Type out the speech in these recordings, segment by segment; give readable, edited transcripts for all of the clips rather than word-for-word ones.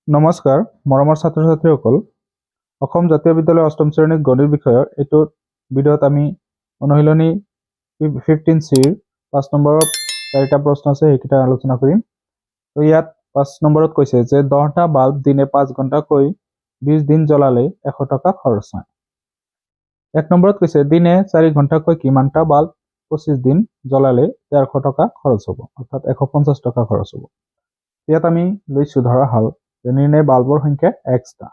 নমস্কাৰ মৰমৰ ছাত্ৰ ছাত্ৰীসকল অসম জাতীয় বিদ্যালয় অষ্টম শ্ৰেণীৰ গণিত বিষয়ৰ এইটো ভিডিঅ'ত আমি অনুশীলনী 15C ৰ 5 নম্বৰৰ 4টা প্ৰশ্ন আছে সেইকেইটা আলোচনা কৰিম। তো ইয়াত 5 নম্বৰত কৈছে যে 10টা বাল্ব দিনে 5 ঘণ্টাকৈ 20 দিন জ্বলালে 100 টকা খৰচ হয়। 1 নম্বৰত কৈছে দিনে 4 ঘণ্টাকৈ কিমানটা বাল্ব 25 দিন জ্বলালে 150 টকা খৰচ হ'ব, অৰ্থাৎ 150 টকা খৰচ হ'ব। ইয়াত আমি লৈছো ধৰা হাল নিৰ্ণয় বাল্বৰ সংখ্যা এক্সটা।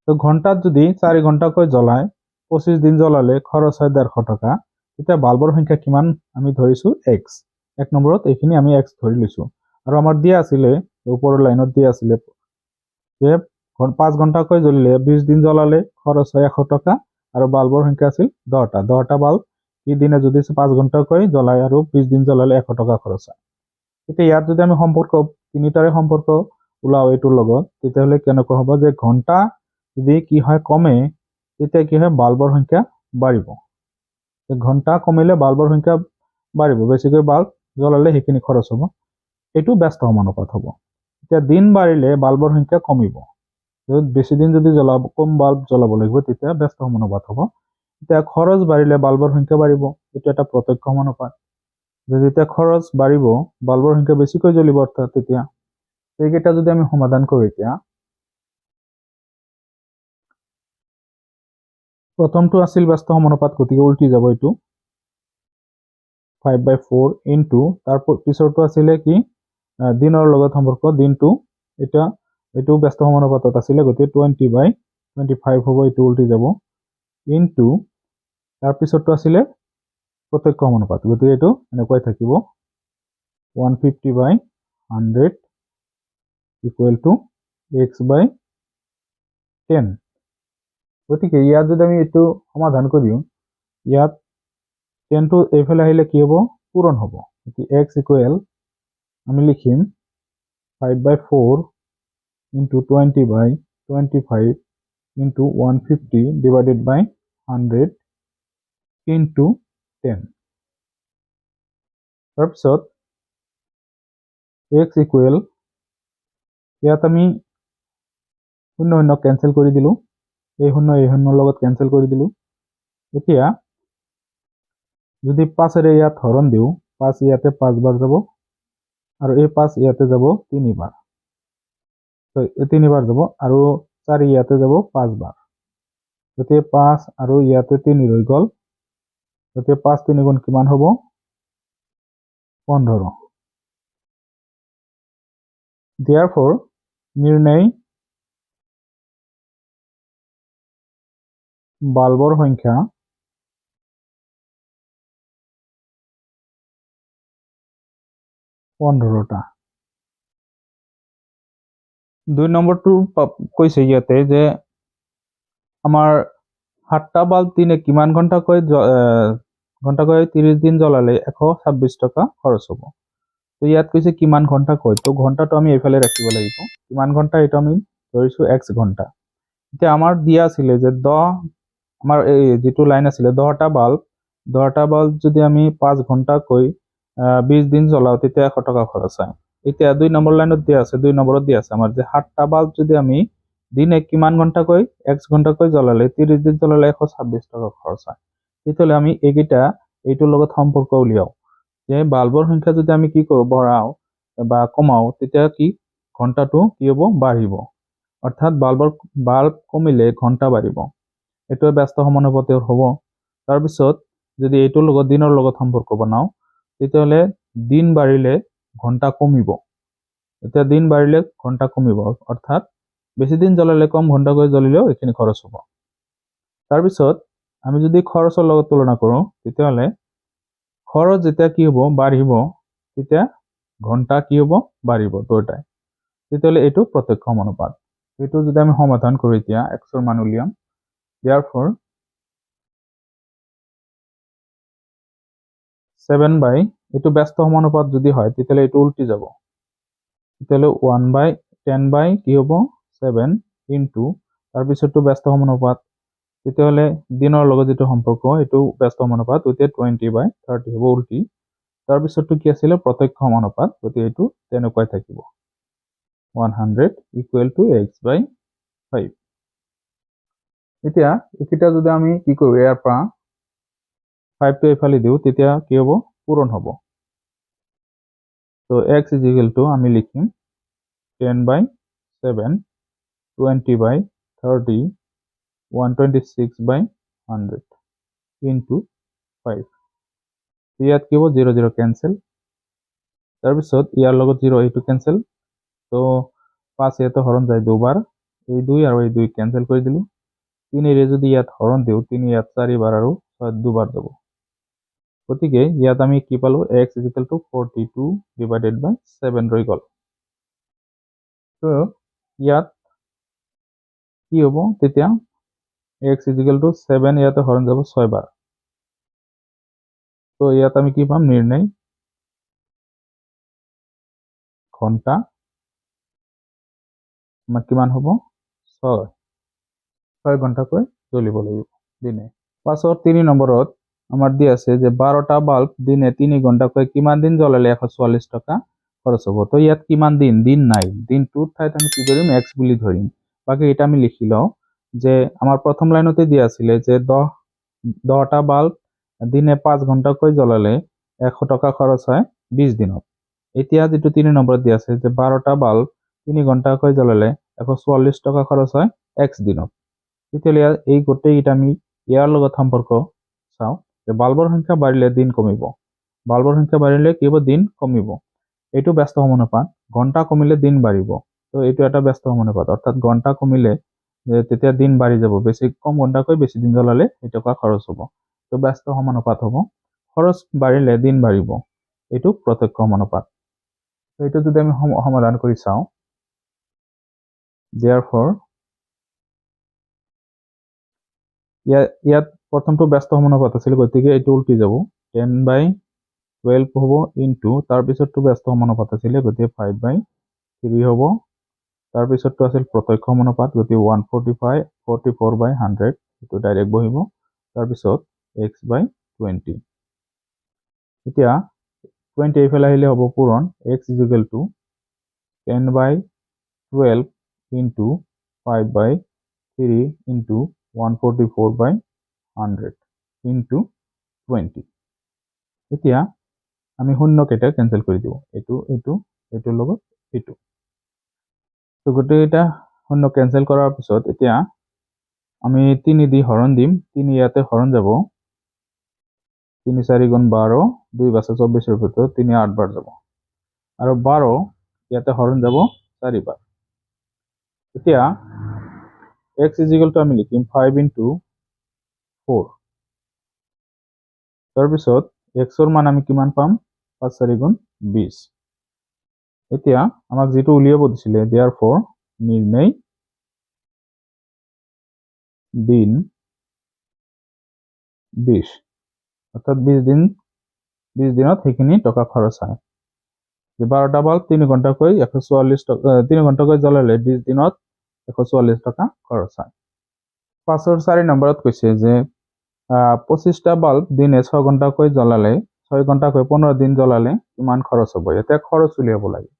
তো ঘণ্টাত যদি 4 ঘণ্টাকৈ জ্বলায় 25 দিন জ্বলালে খৰচ হয় 150 টকা, তেতিয়া বাল্বৰ সংখ্যা কিমান আমি ধৰিছো এক্স। 1 নম্বৰত এইখিনি আমি এক্স ধৰি লৈছো আৰু আমাৰ দিয়া আছিলে ওপৰৰ লাইনত দিয়া আছিলে যে 5 ঘণ্টাকৈ জ্বলিলে 20 দিন জ্বলালে খৰচ হয় 100 টকা আৰু বাল্বৰ সংখ্যা আছিল 10টা বাল্ব এই দিনে যদি 5 ঘণ্টাকৈ জ্বলায় আৰু 20 দিন জ্বলালে 100 টকা খৰচ হয়। এতিয়া ইয়াত যদি আমি সম্পৰ্ক তিনিটাৰে সম্পৰ্ক ওলাও এইটোৰ লগত, তেতিয়াহ'লে কেনেকুৱা হ'ব যে ঘণ্টা যদি কি হয় কমে তেতিয়া কি হয় বাল্বৰ সংখ্যা বাঢ়িব। ঘণ্টা কমিলে বাল্বৰ সংখ্যা বাঢ়িব, বেছিকৈ বাল্ব জ্বলালে সেইখিনি খৰচ হ'ব, এইটো ব্যস্ত সমানুপাত হ'ব। এতিয়া দিন বাঢ়িলে বাল্বৰ সংখ্যা কমিব, বেছি দিন যদি জ্বলাব কম বাল্ব জ্বলাব লাগিব তেতিয়া ব্যস্ত সমানুপাত হ'ব। এতিয়া খৰচ বাঢ়িলে বাল্বৰ সংখ্যা বাঢ়িব, এইটো এটা প্ৰত্যক্ষ সমানুপাত। যেতিয়া খৰচ বাঢ়িব বাল্বৰ সংখ্যা বেছিকৈ জ্বলিব, অৰ্থাৎ তেতিয়া এইকেইটা যদি আমি সমাধান কৰো এতিয়া প্ৰথমটো আছিল ব্যস্ত সমানুপাত, গতিকে উল্টি যাব এইটো 5/4 ইনটু তাৰ পিছৰটো আছিলে কি দিনৰ লগত সম্পৰ্ক দিনটো, এটা এইটো ব্যস্ত সমানুপাতত আছিলে গতিকে 20/25 হ'ব, এইটো উল্টি যাব ইনটু তাৰ পিছৰটো আছিলে প্ৰত্যক্ষ সমানুপাত, গতিকে এইটো এনেকৈ থাকিব 150/100 ইকুৱেল টু x/10। গতিকে ইয়াত যদি আমি এইটো সমাধান কৰিম ইয়াত 10টো এইফালে আহিলে কি হ'ব পূৰণ হ'ব, x ইকুৱেল আমি লিখিম 5/4 ইনটু 20/25 ইনটু 150 ডিভাইডেড বাই 100 ইনটু 10। তাৰপিছত x ইকুৱেল ইয়াত আমি 0 কেনসেল কৰি দিলো, এই 0 লগত কেনসেল কৰি দিলো। এতিয়া যদি 5ৰে ইয়াত হৰণ দিও 5 ইয়াতে 5 বাৰ যাব আৰু এই 5 ইয়াতে যাব 3 বাৰ, তো 3 বাৰ যাব আৰু 4 ইয়াতে যাব 5 বাৰ, গতিকে 5 আৰু ইয়াতে 3 ৰৈ গ'ল, গতিকে 5 3 গুণ কিমান হ'ব 15। therefore নির্ণয় বাল্বৰ সংখ্যা টা। 2 নম্বৰটো কৈছে ইয়াতে যে আমাৰ 7টা বাল্ব দিনে কিমান ঘণ্টাকৈ 30 দিন জ্বলালে 126 টকা খৰচ হ'ব। তো ইয়াত কৈছে কিমান ঘণ্টাকৈ, তো ঘণ্টাটো আমি এইফালে ৰাখিব লাগিব, কিমান ঘণ্টা এইটো আমি ধৰিছো x ঘণ্টা। এতিয়া আমাৰ দিয়া আছিলে যে আমাৰ এই যেটো লাইন আছিলে 10টা বাল্ব যদি আমি 5 ঘণ্টাকৈ 20 দিন জ্বলাও তেতিয়া 100 টকা খৰচ হয়। এতিয়া 2 নম্বৰ লাইনত দিয়া আছে, 2 নম্বৰত দিয়া আছে আমাৰ যে 7টা বাল্ব যদি আমি দিনে কিমান ঘণ্টাকৈ x ঘণ্টাকৈ জ্বলালে 30 দিন জ্বলালে 126 টকা খৰচ হয়। তেতিয়াহ'লে আমি এইটোৰ লগত সম্পৰ্ক উলিয়াও যে বাল্বৰ সংখ্যা যদি আমি কি কৰো বঢ়াও বা কমাও তেতিয়া কি ঘণ্টাটো কি হ'ব বাঢ়িব, অৰ্থাৎ বাল্ব কমিলে ঘণ্টা বাঢ়িব, এইটো ব্যস্ত সমানুপাতৰ হ'ব। তাৰপিছত যদি এইটোৰ লগত দিনৰ লগত সম্পৰ্ক বনাও তেতিয়াহ'লে দিন বাঢ়িলে ঘণ্টা কমিব, এতিয়া দিন বাঢ়িলে ঘণ্টা কমিব, অৰ্থাৎ বেছি দিন জ্বলালে কম ঘণ্টাকৈ জ্বলিলেও এইখিনি খৰচ হ'ব। তাৰপিছত আমি যদি খৰচৰ লগত তুলনা কৰোঁ তেতিয়াহ'লে খৰচ যেতিয়া কি হ'ব বাঢ়িব তেতিয়া ঘণ্টা কি হ'ব বাঢ়িব দুটাই, তেতিয়াহ'লে এইটো প্ৰত্যক্ষ সমানুপাত। এইটো যদি আমি সমাধান কৰো এতিয়া xৰ মান উলিয়াম, therefore 7 এইটো ব্যস্ত সমানুপাত যদি হয় তেতিয়াহ'লে এইটো উল্টি যাব, তেতিয়াহ'লে 1/10 কি হ'ব 7 ইনটু তাৰপিছতটো ব্যস্ত সমানুপাত, তেতিয়াহ'লে দিনৰ লগত যেটো সম্পৰ্ক এইটো ব্যস্ত সমানুপাত, গতিকে 20/30 হ'ব উল্টি। তাৰপিছতটো কি আছিলে প্ৰত্যক্ষ সমানুপাত, গতিকে এইটো তেনেকুৱাই থাকিব। 100 equal to x by 5 এতিয়া এইকেইটা যদি আমি কি কৰো ইয়াৰ পৰা 5 টো এইফালে দিও তেতিয়া কি হ'ব পূৰণ হ'ব তো x is equal to আমি লিখিম 10 by 7 20 by 30 126 by 100 into 5 ইয়াত কি হ'ব 0 0 cancel তাৰপিছত ইয়াৰ লগত 0 এইটো cancel তো 5 ইয়াতে হৰণ যায় দুবাৰ এই 2 আৰু এই 2 cancel কৰি দিলো 3 এৰে যদি ইয়াত হৰণ দিও 3 ইয়াত 4 বাৰ আৰু 6 দুবাৰ যাব গতিকে ইয়াত আমি কি পালো x is equal to 42 divided by 7 ৰৈ গল তো ইয়াত কি হ'ব তেতিয়া x is equal to 7 ইয়াতে হৰণ যাব 6 বাৰ তো ইয়াত আমি কি পাম নিৰ্ণয় ঘন্টা আমাৰ কিমান হ'ব 6 ঘন্টাকৈ জ্বলিব লাগিব দিনে পাছৰ 3 নম্বৰত আমাৰ দি আছে যে 12টা বাল্ব দিনে 3 ঘন্টাকৈ কিমান দিন জ্বলালে 144 টকা খৰচ হ'ব তো ইয়াত কিমান দিন দিন নাই দিনটোৰ ঠাইত আমি কি কৰিম x বুলি ধৰিম বাকি এটা আমি লিখি লও যে আমাৰ প্ৰথম লাইনতে দিয়া আছিল যে 10টা বাল্ব দিনে 5 ঘন্টাকৈ জ্বলালে 100 টকা খৰচ হয় 20 দিনত এতিয়া যেটো 3 নম্বৰত দিয়া আছে যে 12টা বাল্ব 3 ঘন্টাকৈ জ্বলালে 144 টকা খৰচ হয় x দিনত তেতিয়ালে এই গোটেইটা আমি ইয়াৰ লগত সম্পৰ্ক চাও যে বাল্বৰ সংখ্যা বাঢ়িলে দিন কমিব বাল্বৰ সংখ্যা বাঢ়িলে কি হ'ব দিন কমিব এইটো ব্যস্ত সমানুপাত ঘন্টা কমিলে দিন বাঢ়িব তো এইটো এটা ব্যস্ত সমানুপাত অৰ্থাৎ ঘন্টা কমিলে তেতিয়া দিন বাঢ়ি যাব বেছি কম ঘন্টাকৈ বেছি দিন জ্বলালে এই টকা খৰচ হ'ব তো ব্যস্ত সমানুপাত হ'ব খৰচ বাঢ়িলে দিন বাঢ়িব এইটো প্ৰত্যক্ষ সমানুপাত তো এইটো যদি আমি সমাধান কৰি চাও therefore ইয়াত প্ৰথমটো ব্যস্ত সমানুপাত আছিল গতিকে এইটো উল্টি যাব 10 by 12 হ'ব ইনটু তাৰ পিছতটো ব্যস্ত সমানুপাত আছিল গতিকে 5 by 3 হ'ব তাৰ পিছতটো আছিল প্ৰত্যক্ষ সমানুপাত গতিকে 145 44 by 100 এটো ডাইৰেক্ট বহিব তাৰ পিছত x by 20 এতিয়া 20 এইফালে আহিলে হ'ব পূৰণ x is equal to 10 by 12 into 5 by 3 into 144 by 100 into 20 এতিয়া আমি শূন্য কেটা ক্যান্সেল কৰি দিও এটো লগত এটো তো গোটেইটা শূন্য ক্যান্সেল কৰাৰ পিছত এতিয়া আমি 3 দি হৰণ দিম 3 ইয়াতে হৰণ যাব 3 4 গুণ 12 2 বাছা 24 এৰ ভিতৰ 3 8 বাৰ যাব আৰু 12 ইয়াতে হৰণ যাব 4 বার এতিয়া x is equal to আমি লিখিম 5 into 4 তাৰপিছত x ৰ মান আমি কিমান পাম 5 4 গুণ 20 এতিয়া আমাক যেটো উলিয়াব দিছিলে therefore নিৰ্ণয় দিন 20 অৰ্থাৎ 20 দিনত সেইখিনি টকা খৰচ হয় যে 12টা বাল্ব 3 ঘন্টাকৈ 144 টকা 3 ঘন্টাকৈ জ্বলালে 20 দিনত 144 টকা খৰচ হয় পাছৰ 4 নম্বৰত কৈছে যে 25টা বাল্ব দিনে 6 ঘন্টাকৈ জ্বলালে 6 ঘন্টাকৈ 15 দিন জ্বলালে কিমান খৰচ হ'ব এটা খৰচ উলিয়াব লাগে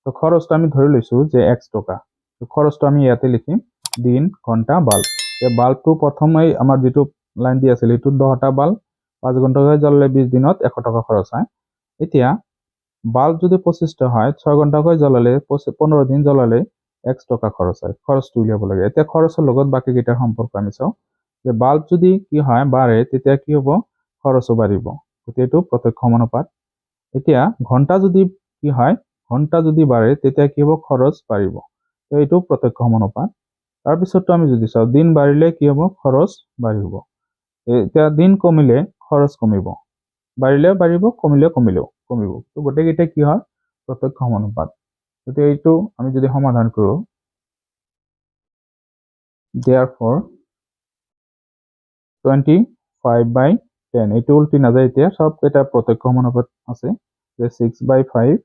তো খৰচটো আমি ধৰি লৈছো যে x টকা তো খৰচটো আমি ইয়াতে লিখিম দিন ঘন্টা বাল্ব এই বাল্বটো প্ৰথমেই আমাৰ যেটো লাইন দি আছিল এটো 10টা বাল্ব 5 ঘন্টাকৈ জ্বলালে 20 দিনত 100 টকা খৰচ হয় এতিয়া বাল্ব যদি 25টা হয় 6 ঘন্টাকৈ জ্বলালে 15 দিন জ্বলালে x টকা খৰচ হয় খৰচটো উলিয়াব লাগে এতিয়া খৰচৰ লগত বাকি কিটা সম্পৰ্ক আমি চাও যে বাল্ব যদি কি হয় বাঢ়ে তেতিয়া কি হ'ব খৰচও বাঢ়িব গতিকে এটো প্ৰত্যক্ষ সমানুপাত এতিয়া ঘন্টা যদি কি হয় ঘন্টা যদি বাঢ়ে তেতিয়া কি হ'ব খৰচ বাঢ়িব তো এটো প্ৰত্যক্ষ সমানুপাত তাৰ পিছতটো আমি যদি চাও দিন বাঢ়িলে কি হ'ব খৰচ বাঢ়িব এতিয়া দিন কমিলে খৰচ কমিব বাঢ়িলে বাঢ়িব কমিলে কমিব তো গোটেইটা কি হয় প্ৰত্যক্ষ সমানুপাত গতিকে এইটো আমি যদি সমাধান কৰো therefore 25 by 10 এইটো উল্টি না যায় এতিয়া সব এটা প্রত্যক্ষ সমানুপাত আছে যে 6 by 5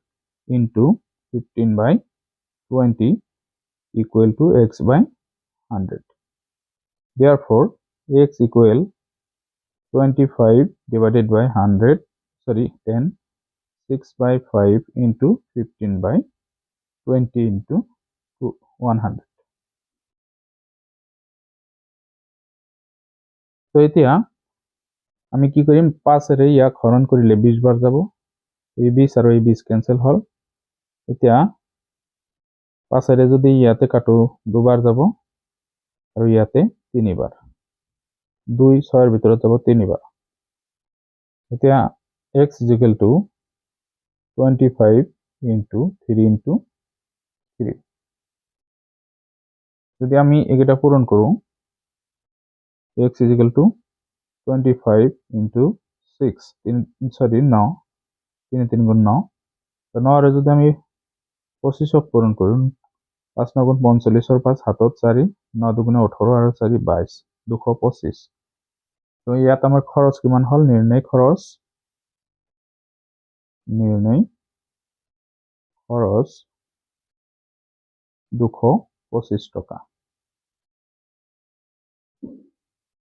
into 15 by 20 equal to x by 100 therefore x equal 25 divided by 100 sorry 10 6 by 5 into 15 by 20 into 100। তো এতিয়া আমি কি কৰিম 5ৰে ইয়াক হৰণ কৰিলে 20 বাৰ যাব এই 20 আৰু এই 20 কেনসেল হল এতিয়া 5ৰে যদি ইয়াতে কাটো দুবাৰ যাব আৰু ইয়াতে 3 বাৰ 2 6ৰ ভিতৰত যাব 3 বাৰ এতিয়া x = 25 into 3 into 3 যদি আমি এটা পূরণ করু x = 25 into 6 9 3 3 গুণ 9 তো 9 যদি আমি 25 পূরণ করুন 5 9 গুণ 45 5 হাতত 4 9 2 18 আৰু 4 22 225 তো ইয়াত আমাৰ খৰচ কিমান হল নিৰ্ণয় খৰচ 225 টকা